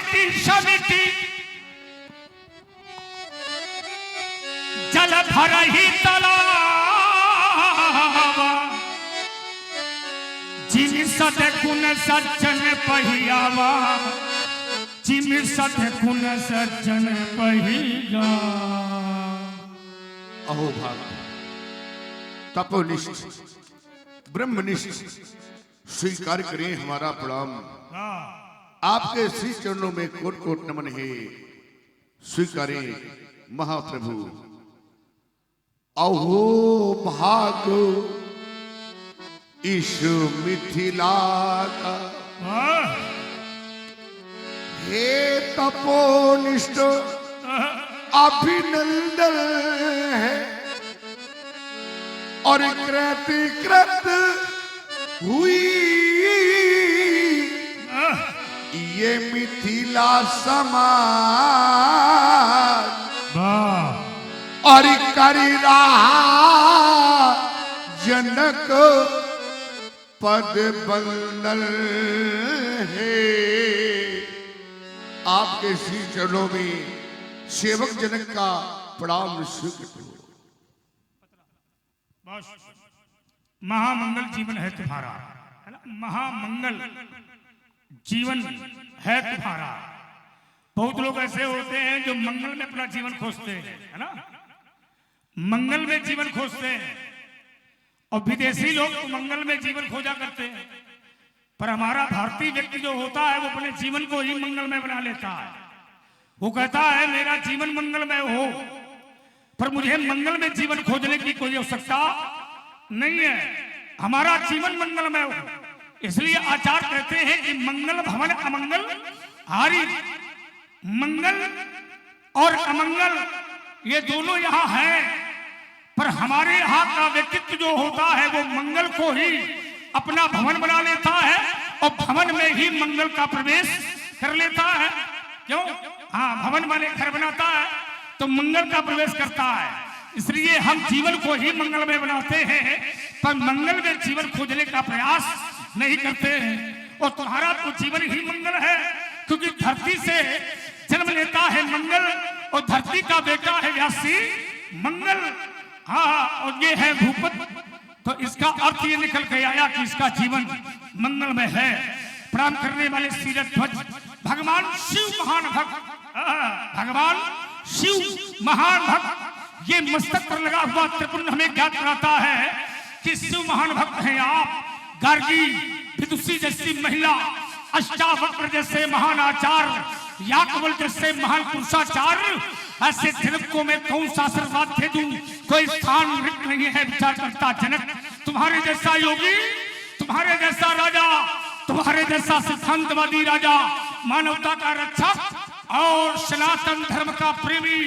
समिति समिति जल भरहि तालाब जिम सदगुण सज्जन पहियावा जिम सदगुण सज्जन पहिया। अहो भाग तपोनिष्ठ ब्रह्मनिष्ठ स्वीकार करें हमारा प्रणाम। आपके श्री चरणों में कोट कोट नमन है। स्वीकारें महाप्रभु। अहो भाग इस मिथिला का हे तपोनिष्ठ अभिनंदन है और कृत हुई ये मिथिला समाज और कर रहा जनक पद बंदन है। आपके श्री चरणों में सेवक जनक का प्रणाम स्वीकृत हो। महामंगल जीवन है तुम्हारा, है ना? महामंगल जीवन है तुम्हारा। बहुत लोग ऐसे होते हैं जो मंगल में अपना जीवन खोजते हैं, है ना? मंगल में जीवन खोजते हैं और विदेशी लोग तो मंगल में जीवन खोजा करते हैं। पर हमारा भारतीय व्यक्ति जो होता है वो अपने जीवन को ही मंगलमय बना लेता है। वो कहता है मेरा जीवन मंगलमय हो, पर मुझे मंगल में जीवन खोजने की कोई आवश्यकता नहीं है। हमारा जीवन मंगलमय हो, इसलिए आचार्य कहते हैं कि मंगल भवन अमंगल हारी। मंगल और अमंगल ये दोनों यहाँ हैं, पर हमारे यहाँ का व्यक्तित्व जो होता है वो मंगल को ही अपना भवन बना लेता है और भवन में ही मंगल का प्रवेश कर लेता है। क्यों? हाँ, भवन वाले घर बनाता है तो मंगल का प्रवेश करता है। इसलिए हम जीवन को ही मंगल में बनाते हैं, पर मंगल में जीवन खोजने का प्रयास नहीं करते हैं। और तुम्हारा तो जीवन ही मंगल है, क्योंकि धरती से जन्म लेता है मंगल और धरती का बेटा है व्यासी मंगल। हाँ, और ये है भूपत, तो इसका अर्थ ये निकल के आया कि इसका जीवन मंगलमय है। प्रणाम करने वाले सीरत ध्वज भगवान शिव महान भक्त, भगवान शिव महान भक्त, ये मस्तक पर लगा हुआ त्रिपुर हमें ज्ञात कराता है कि शिव महान भक्त हैं आप। गार्गी विदुषी जैसी महिला, अष्टावक्र जैसे महान आचार्य, याकवल जैसे महान पुरुषाचार्य, ऐसे जनक को मैं कौन सा आशीर्वाद दे दूं? कोई स्थान रिक्त नहीं है विचार करता जनक। तुम्हारे जैसा योगी, तुम्हारे जैसा राजा, तुम्हारे जैसा सिद्धांतवादी राजा, मानवता का रक्षक और सनातन धर्म का प्रेमी,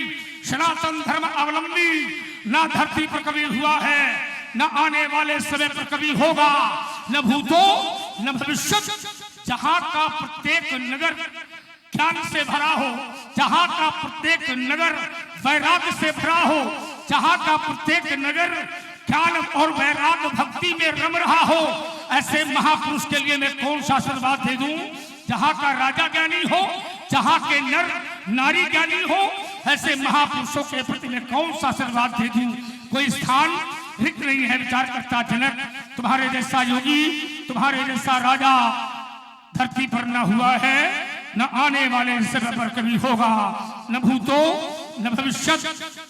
सनातन धर्म अवलंबी ना धरती पर कभी हुआ है, न आने वाले समय पर कभी होगा, न भूतो न भविष्य। जहां का प्रत्येक नगर ज्ञान से भरा हो, जहां का प्रत्येक नगर वैराग्य से भरा हो, जहां का प्रत्येक नगर ज्ञान और वैराग्य भक्ति में रम रहा हो, ऐसे महापुरुष के लिए मैं कौन सा आशीर्वाद दे दूं? जहां का राजा ज्ञानी हो, जहां के नर नारी ज्ञानी हो, ऐसे महापुरुषों के प्रति मैं कौन सा आशीर्वाद दे दूं? कोई स्थान रिक्त नहीं है विचार करता जनक। तुम्हारे जैसा योगी, तुम्हारे जैसा राजा धरती पर न हुआ है, न आने वाले समय पर कभी होगा, न भूतो न भविष्य।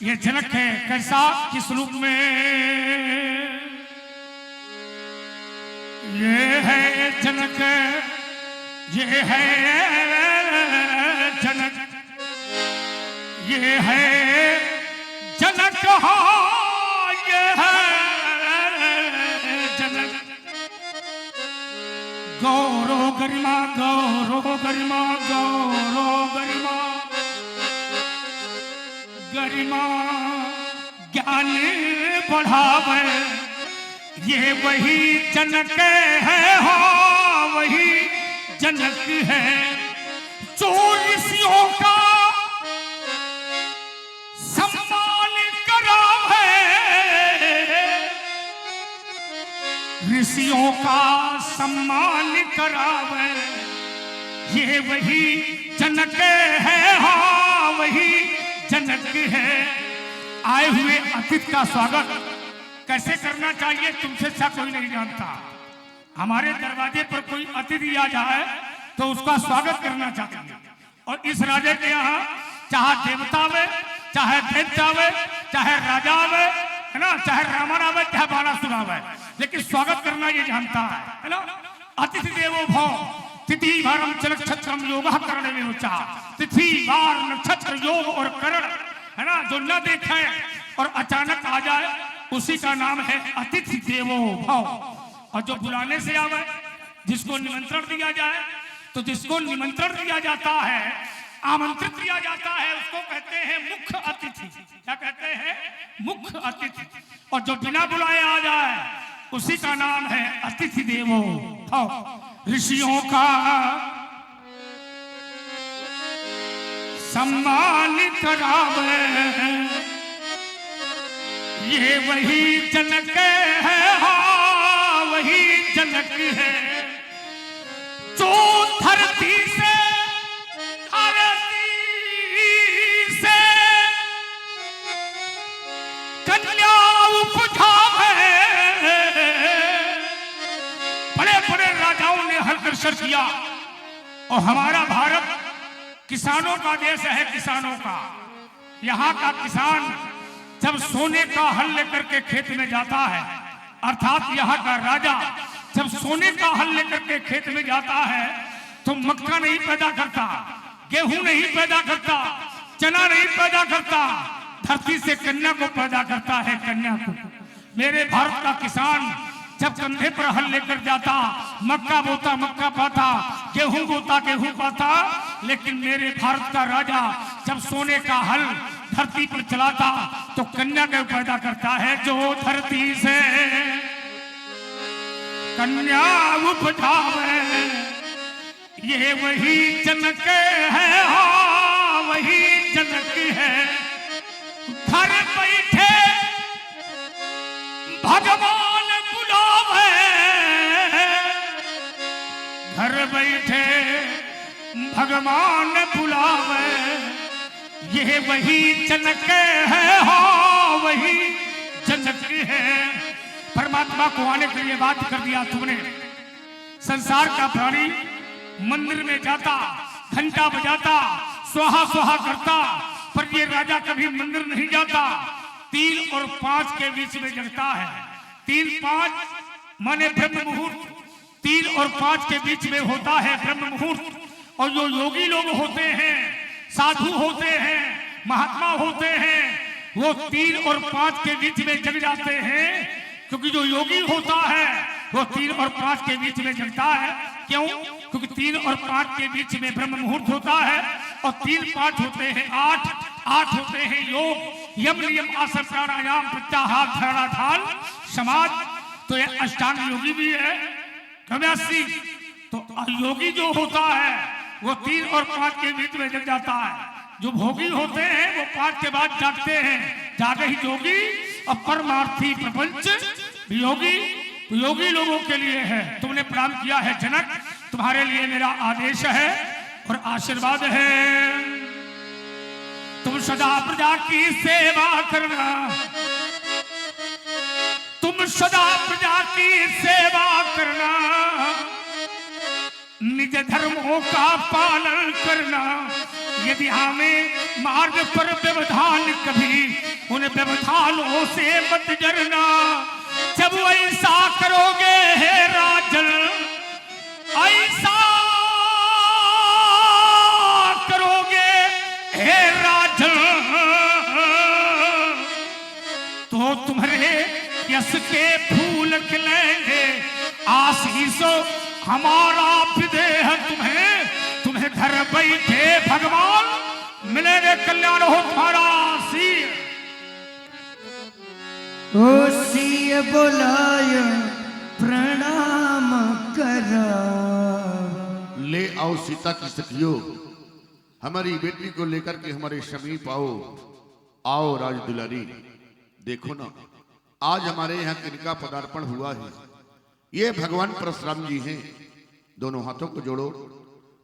ये जनक है। कैसा? किस रूप में? ये है जनक, ये है जनक, ये है जनक, हाँ ये है जनक। गौरव गरिमा, गौरव गरिमा, गौरव गरिमा, गरिमा ज्ञान बढ़ावे, ये वही जनक है, हाँ वही जनक है जो ऋषियों का सम्मान करावे, ऋषियों का सम्मान करावे, ये वही जनक है, हाँ वही जनक है। आए हुए अतिथि का स्वागत कैसे करना चाहिए तुमसे अच्छा कोई नहीं जानता। हमारे दरवाजे पर कोई अतिथि आ जाए तो उसका स्वागत करना चाहिए। और इस राजा के यहाँ चाहे देवता आवे, चाहे दैत्य आवे, चाहे राजा आवे, है ना, चाहे रावण आवे, चाहे बाणासुर आवे, लेकिन स्वागत करना ये जानता है ना। अतिथि देवो भव, तिथि वार नक्षत्रम योग करण में ऊंचा। तिथि वार नक्षत्र योग और करण, है ना, जो न देखे और अचानक आ जाए उसी का नाम है अतिथि देवो भव। और जो बुलाने से आवे, जिसको निमंत्रण दिया जाए, तो जिसको निमंत्रण दिया जाता है, आमंत्रित किया जाता है, उसको कहते हैं मुख्य अतिथि। क्या कहते हैं? मुख्य अतिथि। और जो बिना बुलाए आ जाए उसी का नाम है अतिथि देवो भव। ऋषियों का सम्मान करावे, ये वही जनक है, हाँ वही जनक है। जो धरती से कन्या उपजावे, बड़े बड़े राजाओं ने हलकर्षण किया। और हमारा भारत किसानों का देश है, किसानों का। यहाँ का किसान जब सोने का हल लेकर के खेत में जाता है, अर्थात यहाँ का राजा जब सोने का हल लेकर के खेत में जाता है, तो मक्का नहीं पैदा करता, गेहूं नहीं पैदा करता, चना नहीं पैदा करता, धरती से कन्या को पैदा करता है, कन्या को। मेरे भारत का किसान जब कंधे पर हल लेकर जाता, मक्का बोता मक्का पाता, गेहूं बोता गेहूं पाता, लेकिन मेरे भारत का राजा जब सोने का हल धरती पर चलाता तो कन्या को पैदा करता है। जो धरती से कन्या उपजावे, ये वही जनक है, हाँ वही जनक है। घर बैठे भगवान बुलावे, घर बैठे भगवान बुलावे, ये वही जनक है, हाँ वही जनक है। परमात्मा को आने के लिए बात कर दिया तुमने। संसार का प्राणी मंदिर में जाता, घंटा बजाता, स्वाहा स्वाहा करता, पर ये राजा कभी मंदिर नहीं जाता। 3 और 5 के बीच में जगता है। 3-5 माने ब्रह्म मुहूर्त, 3 और 5 के बीच में होता है ब्रह्म मुहूर्त। और जो योगी लोग होते हैं, साधु होते हैं, महात्मा होते हैं, वो 3 और 5 के बीच में जग जाते हैं। क्योंकि जो योगी होता है वो 3 और 5 के बीच में जगता है। क्यों? क्योंकि 3 और 5 के बीच में ब्रह्म मुहूर्त होता है। और 3-5 होते हैं 8 होते हैं योग, यम नियम आसन प्राणायाम प्रत्याहार धारणा ध्यान समाज। तो ये अष्टांग योगी भी है, कव्यासी। तो योगी जो होता है वो 3 और 5 के बीच में जग जाता है। जो भोगी होते हैं वो 5 के बाद जागते हैं, जागे ही जोगी। और परमार्थी प्रपंच योगी, योगी लोगों के लिए है। तुमने प्रणाम किया है जनक, तुम्हारे लिए मेरा आदेश है और आशीर्वाद है। तुम सदा प्रजा की सेवा करना, तुम सदा प्रजा की सेवा करना, निज धर्मों का पालन करना। यदि हमें मार्ग पर व्यवधान, कभी उन व्यवधानों से मत डरना। जब ऐसा करोगे हे राजन, ऐसा करोगे हे राजन, तो तुम्हारे यश के फूल खिलेंगे। आशीषों हमारा विदेह तुम्हें, तुम्हें घर बैठे भगवान मिलेंगे, कल्याण हो तुम्हारा। ओसिए बुलाय प्रणाम करो। ले आओ सीता की सखियों, हमारी बेटी को लेकर के हमारे समीप आओ। आओ राज दुलारी, देखो ना आज हमारे यहाँ किनका पदार्पण हुआ है। ये भगवान परशुराम जी हैं। दोनों हाथों को जोड़ो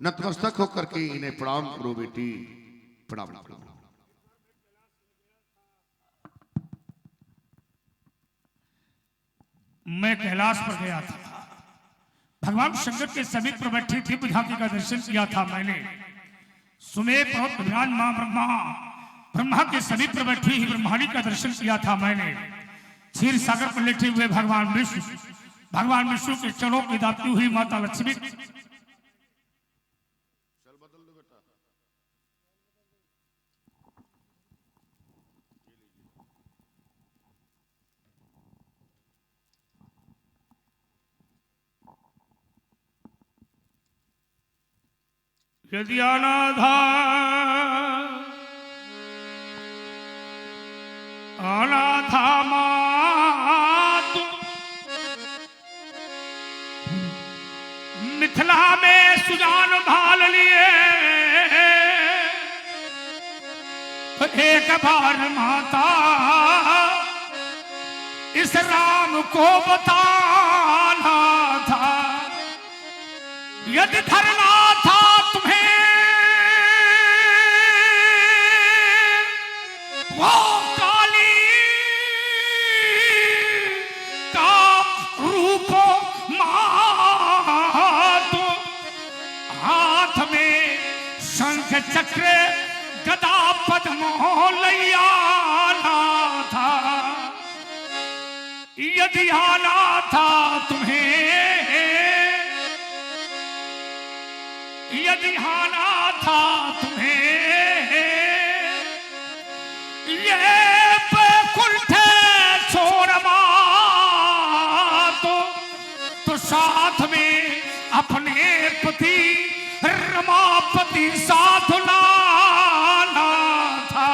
नतमस्तक होकर के इन्हें प्रणाम करो बेटी, प्रणाम करो। मैं कैलाश पर गया था, भगवान शंकर के समीप पर बैठी थी बुझाती का दर्शन किया था मैंने। सुमेर पर्वत विराजमान ब्रह्मा के समीप पर बैठी ही ब्रह्माणी का दर्शन किया था मैंने। क्षीर सागर पर लेटे हुए भगवान विष्णु के चरणों की दाती हुई माता लक्ष्मी, यदि अनाथा मातु मिथिला में सुजान भाल लिए, तो एक बार माता इस राम को बताना था। यदि धरना था तुम्हें वो काली का रूप मातो, हाथ में शंख चक्र गदा पद्म लिया था। यदि आना था तुम्हें, यदि आना था तुम्हें ये कुंठ छोड़ तो साथ में अपने पति रमापति साथ लाना था।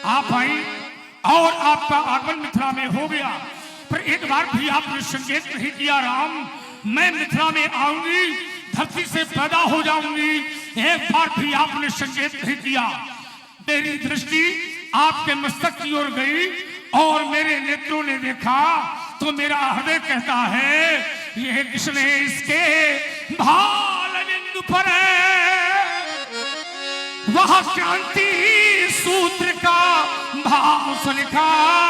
आप आई और आपका आगमन मिथिला में हो गया, पर एक बार भी आपने संकेत नहीं किया राम मैं मिथिला में आऊंगी, धरती से पैदा हो जाऊंगी। एक बार भी आपने संकेत नहीं किया। मेरी दृष्टि आपके मस्तक की ओर गई और मेरे नेत्रों ने देखा तो मेरा हृदय कहता है ये किसने इसके भाल बिंदु पर वह क्रांति सूत्र का भाव से लिखा।